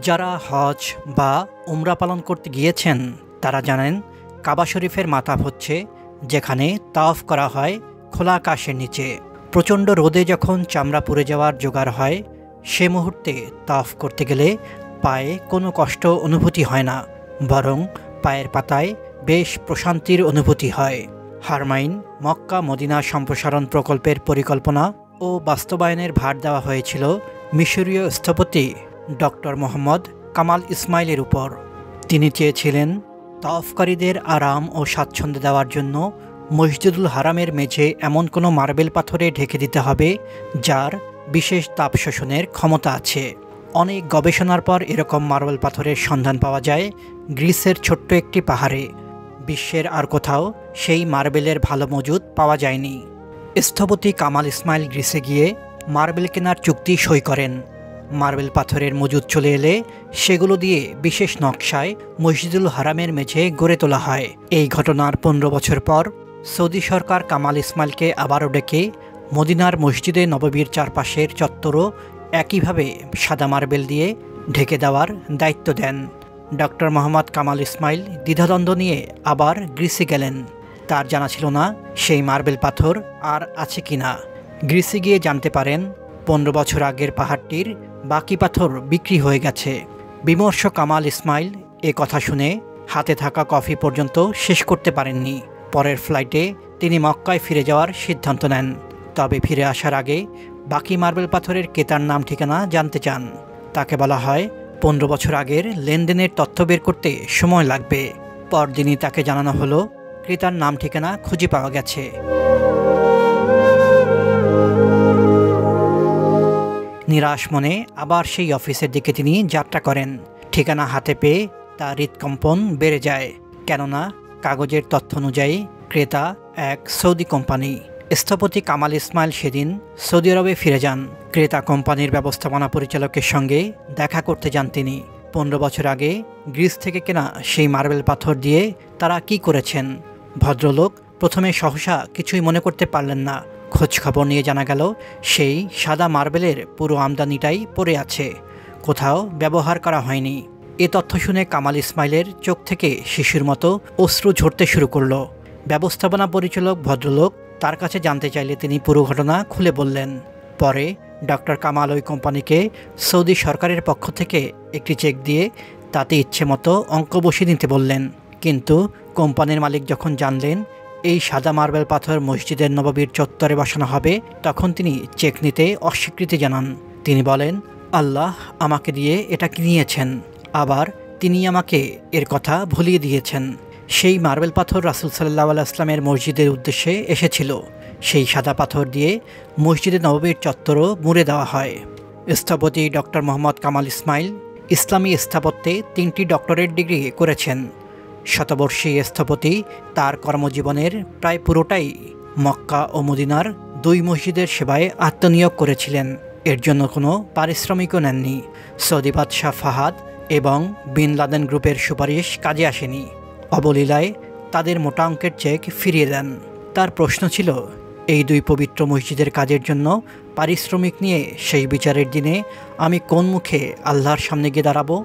যারা হজ বা উমরা পালন করতে গিয়েছেন তারা জানেন কাবা শরীফের মাতাব হচ্ছে যেখানে তাওয়াফ করা হয় খোলা আকাশের নিচে। প্রচণ্ড রোদে যখন চামড়া পুড়ে যাওয়ার জোগাড় হয় সে মুহূর্তে তাওয়াফ করতে গেলে পায়ে কোনো কষ্ট অনুভূতি হয় না, বরং পায়ের পাতায় বেশ প্রশান্তির অনুভূতি হয়। হারমাইন মক্কা মদিনা সম্প্রসারণ প্রকল্পের পরিকল্পনা ও বাস্তবায়নের ভার দেওয়া হয়েছিল মিশরীয় স্থপতি ডক্টর মোহাম্মদ কামাল ইসমাইলের উপর। তিনি চেয়েছিলেন তাওয়াফকারীদের আরাম ও স্বাচ্ছন্দ্য দেওয়ার জন্য মসজিদুল হারামের মেঝে এমন কোনো মার্বেল পাথরে ঢেকে দিতে হবে যার বিশেষ তাপ শোষণের ক্ষমতা আছে। অনেক গবেষণার পর এরকম মার্বেল পাথরের সন্ধান পাওয়া যায় গ্রিসের ছোট্ট একটি পাহাড়ে। বিশ্বের আর কোথাও সেই মার্বেলের ভালো মজুদ পাওয়া যায়নি। স্থপতি কামাল ইসমাইল গ্রিসে গিয়ে মার্বেল কেনার চুক্তি সই করেন। মার্বেল পাথরের মজুদ চলে এলে সেগুলো দিয়ে বিশেষ নকশায় মসজিদুল হারামের মেঝে গড়ে তোলা হয়। এই ঘটনার 15 বছর পর সৌদি সরকার কামাল ইসমাইলকে আবারও ডেকে মদিনার মসজিদে নববীর চারপাশের চত্বরও একইভাবে সাদা মার্বেল দিয়ে ঢেকে দেওয়ার দায়িত্ব দেন। ডক্টর মোহাম্মদ কামাল ইসমাইল দ্বিধাদ্বন্দ্ব নিয়ে আবার গ্রিসে গেলেন। তার জানা ছিল না সেই মার্বেল পাথর আর আছে কিনা। গ্রিসে গিয়ে জানতে পারেন 15 বছর আগের পাহাড়টির বাকি পাথর বিক্রি হয়ে গেছে। বিমর্ষ কামাল ইসমাইল এ কথা শুনে হাতে থাকা কফি পর্যন্ত শেষ করতে পারেননি। পরের ফ্লাইটে তিনি মক্কায় ফিরে যাওয়ার সিদ্ধান্ত নেন। তবে ফিরে আসার আগে বাকি মার্বেল পাথরের ক্রেতার নাম ঠিকানা জানতে চান। তাকে বলা হয় 15 বছর আগের লেনদেনের তথ্য বের করতে সময় লাগবে। পরদিনই তাকে জানানো হলো ক্রেতার নাম ঠিকানা খুঁজে পাওয়া গেছে। নিরাশ মনে আবার সেই অফিসের দিকে তিনি যাত্রা করেন। ঠিকানা হাতে পেয়ে তার হৃৎকম্পন বেড়ে যায়, কেননা কাগজের তথ্য অনুযায়ী ক্রেতা এক সৌদি কোম্পানি। স্থপতি কামাল ইসমাইল সেদিন সৌদি আরবে ফিরে যান। ক্রেতা কোম্পানির ব্যবস্থাপনা পরিচালকের সঙ্গে দেখা করতে যান তিনি। 15 বছর আগে গ্রিস থেকে কেনা সেই মার্বেল পাথর দিয়ে তারা কি করেছেন। ভদ্রলোক প্রথমে সহসা কিছুই মনে করতে পারলেন না। খোঁজ খবর নিয়ে জানা গেল সেই সাদা মার্বেলের পুরো আমদানিটাই পড়ে আছে, কোথাও ব্যবহার করা হয়নি। এ তথ্য শুনে কামাল ইসমাইলের চোখ থেকে শিশুর মতো অশ্রু ঝরতে শুরু করলো। ব্যবস্থাপনা পরিচালক ভদ্রলোক তার কাছে জানতে চাইলে তিনি পুরো ঘটনা খুলে বললেন। পরে ডক্টর কামাল ওই কোম্পানিকে সৌদি সরকারের পক্ষ থেকে একটি চেক দিয়ে তাতে ইচ্ছে মতো অঙ্ক বসিয়ে দিতে বললেন। কিন্তু কোম্পানির মালিক যখন জানলেন এই সাদা মার্বেল পাথর মসজিদের নববীর চত্বরে বসানো হবে, তখন তিনি চেক নিতে অস্বীকৃতি জানান। তিনি বলেন, আল্লাহ আমাকে দিয়ে এটা কিনিয়েছেন, আবার তিনি আমাকে এর কথা ভুলিয়ে দিয়েছেন। সেই মার্বেল পাথর রাসূল সাল্লাল্লাহু আলাইহি ওয়াসাল্লামের মসজিদের উদ্দেশ্যে এসেছিল। সেই সাদা পাথর দিয়ে মসজিদে নববীর চত্বরও মুড়ে দেওয়া হয়। স্থপতি ডক্টর মোহাম্মদ কামাল ইসমাইল ইসলামী স্থাপত্যে 3টি ডক্টরেট ডিগ্রি করেছেন। শতবর্ষী স্থপতি তার কর্মজীবনের প্রায় পুরোটাই মক্কা ও মদিনার 2 মসজিদের সেবায় আত্মনিয়োগ করেছিলেন। এর জন্য কোনো পারিশ্রমিকও নেননি। সৌদি বাদশাহ ফাহাদ এবং বিন লাদেন গ্রুপের সুপারিশ কাজে আসেনি। অবলীলায় তাদের মোটা অঙ্কের চেক ফিরিয়ে দেন। তার প্রশ্ন ছিল, এই 2 পবিত্র মসজিদের কাজের জন্য পারিশ্রমিক নিয়ে সেই বিচারের দিনে আমি কোন মুখে আল্লাহর সামনে গিয়ে দাঁড়াবো।